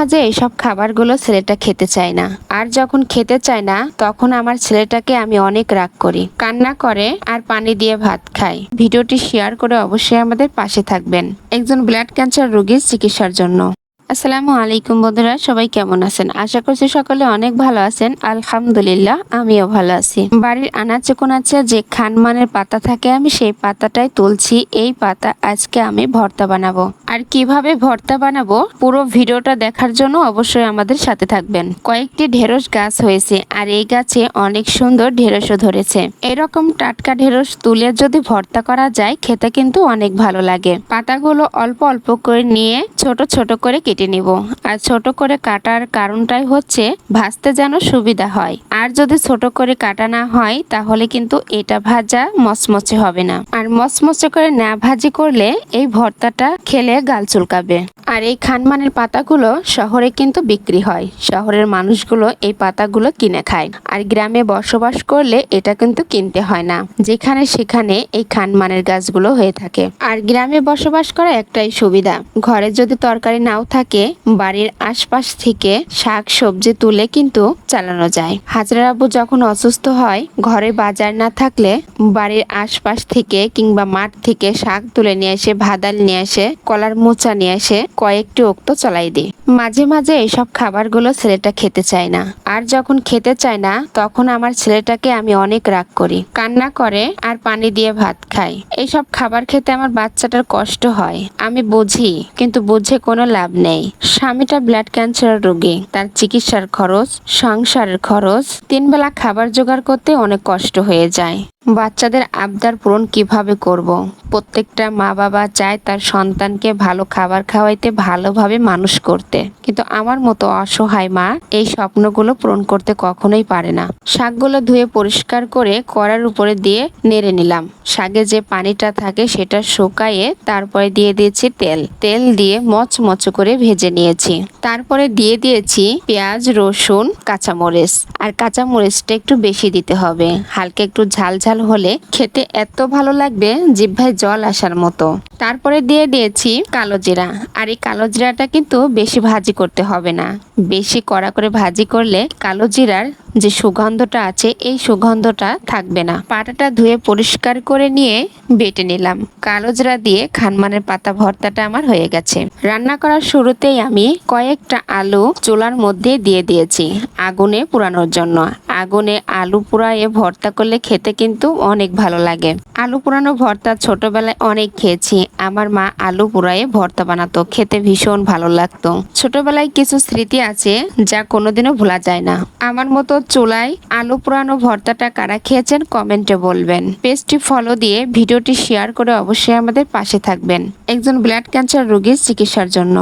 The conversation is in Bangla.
মাঝে এইসব খাবারগুলো ছেলেটা খেতে চায় না। আর যখন খেতে চায় না তখন আমার ছেলেটাকে আমি অনেক রাগ করি, কান্না করে আর পানি দিয়ে ভাত খায়। ভিডিওটি শেয়ার করে অবশ্যই আমাদের পাশে থাকবেন একজন ব্লাড ক্যান্সার রোগীর চিকিৎসার জন্য। আসসালামু আলাইকুম বন্ধুরা, সবাই কেমন আছেন? আশা করছি সকলে অনেক ভালো আছেন। আলহামদুলিল্লাহ, আমিও ভালো আছি। বাড়ির আনাচে কোনাচে যে খানমানের পাতা থাকে আমি সেই পাতাটাই তুলছি। এই পাতা আজকে আমি ভর্তা বানাবো। আর কিভাবে ভর্তা বানাবো পুরো ভিডিওটা দেখার জন্য অবশ্যই আমাদের সাথে থাকবেন। কয়েকটি ঢেঁড়স গাছ হয়েছে আর এই গাছে অনেক সুন্দর ঢেঁড়সও ধরেছে। এরকম টাটকা ঢেঁড়স তুলে যদি ভর্তা করা যায় খেতে কিন্তু অনেক ভালো লাগে। পাতাগুলো অল্প অল্প করে নিয়ে ছোট ছোট করে কেটে নিব। আর ছোট করে কাটার কারণটাই হচ্ছে ভাজতে যেন সুবিধা হয়। আর যদি ছোট করে কাটা না হয় তাহলে কিন্তু এটা ভাজা মচমচে হবে না। আর মচমচে করে না ভাজি করলে এই ভর্তাটা খেলে গাল চুলকাবে। আর এই খানমানের পাতাগুলো শহরে কিন্তু বিক্রি হয়। শহরের মানুষগুলো এই পাতাগুলো কিনে খায়। আর গ্রামে বসবাস করলে এটা কিন্তু কিনতে হয় না, যেখানে সেখানে এই খানমানের গাছগুলো হয়ে থাকে। আর গ্রামে বসবাস করা একটাই সুবিধা, ঘরে যদি তরকারি নাও থাকে বাড়ির আশপাশ থেকে শাক সবজি তুলে কিন্তু চালানো যায়। হাজরা আব্বু যখন অসুস্থ হয় ঘরে বাজার না থাকলে বাড়ির আশপাশ থেকে কিংবা মাঠ থেকে শাক তুলে নিয়ে এসে, ভাদাল নিয়ে এসে, কলার মোচা নিয়ে এসে কয়েকটি ওক্ত চলাই দিই। মাঝে মাঝে এইসব খাবারগুলো ছেলেটা খেতে চায় না। আর যখন খেতে চায় না তখন আমার ছেলেটাকে আমি অনেক রাগ করি, কান্না করে আর পানি দিয়ে ভাত খায়। এইসব খাবার খেতে আমার বাচ্চাটার কষ্ট হয় আমি বুঝি, কিন্তু বুঝে কোনো লাভ নেই। স্বামীটা ব্লাড ক্যান্সার রোগী, তার চিকিৎসার খরচ, সংসারের খরচ, 3 বেলা খাবার জোগাড় করতে অনেক কষ্ট হয়ে যায়। বাচ্চাদের আবদার পূরণ কিভাবে করব? প্রত্যেকটা মা বাবা চায় তার সন্তানকে ভালো খাবার খাওয়াইতে, ভালোভাবে মানুষ করতে, কিন্তু আমার মতো অসহায় মা এই স্বপ্নগুলো পূরণ করতে কখনোই পারে না। শাকগুলো ধুয়ে পরিষ্কার করে কড়ার উপরে দিয়ে নেড়ে নিলাম। শাকে যে পানিটা থাকে সেটা শুকায়ে তারপরে দিয়ে দিয়েছি তেল। তেল দিয়ে মচমচ করে ভেজে নিয়েছি। তারপরে দিয়ে দিয়েছি পেঁয়াজ, রসুন, কাঁচামরিচ। আর কাঁচামরিচটা একটু বেশি দিতে হবে, হালকা একটু ঝাল ঝাল হলে খেতে এত ভালো লাগবে জিহ্বায় জল আসার মতো। তারপরে দিয়ে দিয়েছি কালো জিরা। আর এই কালো জিরাটা কিন্তু বেশি ভাজি করতে হবে না, বেশি কড়া করে ভাজি করলে কালো জিরার যে সুগন্ধটা আছে এই সুগন্ধটা থাকবে না। পাটাটা ধুয়ে পরিষ্কার করে নিয়ে বেটে নিলাম। কালো জিরা দিয়ে খানমানের পাতা ভর্তাটা আমার হয়ে গেছে। রান্না করার শুরুতেই আমি কয়েকটা আলু চুলার মধ্যে দিয়ে দিয়েছি আগুনে পোড়ানোর জন্য। আগুনে আলু পোড়ায়ে ভর্তা করলে খেতে কিন্তু অনেক ভালো লাগে। আলু পোড়ানো ভর্তা ছোটবেলায় অনেক খেয়েছি। আমার মা আলু পোড়ায়ে ভর্তা বানাতো, খেতে ভীষণ ভালো লাগতো। ছোটবেলায় কিছু স্মৃতি আছে যা কোনোদিনও ভোলা যায় না। আমার মতো চুলায় আলু পোড়ানো ভর্তাটা কারা খেয়েছেন কমেন্টে বলবেন। পেজটি ফলো দিয়ে ভিডিওটি শেয়ার করে অবশ্যই আমাদের পাশে থাকবেন একজন ব্লাড ক্যান্সার রোগীর চিকিৎসার জন্য।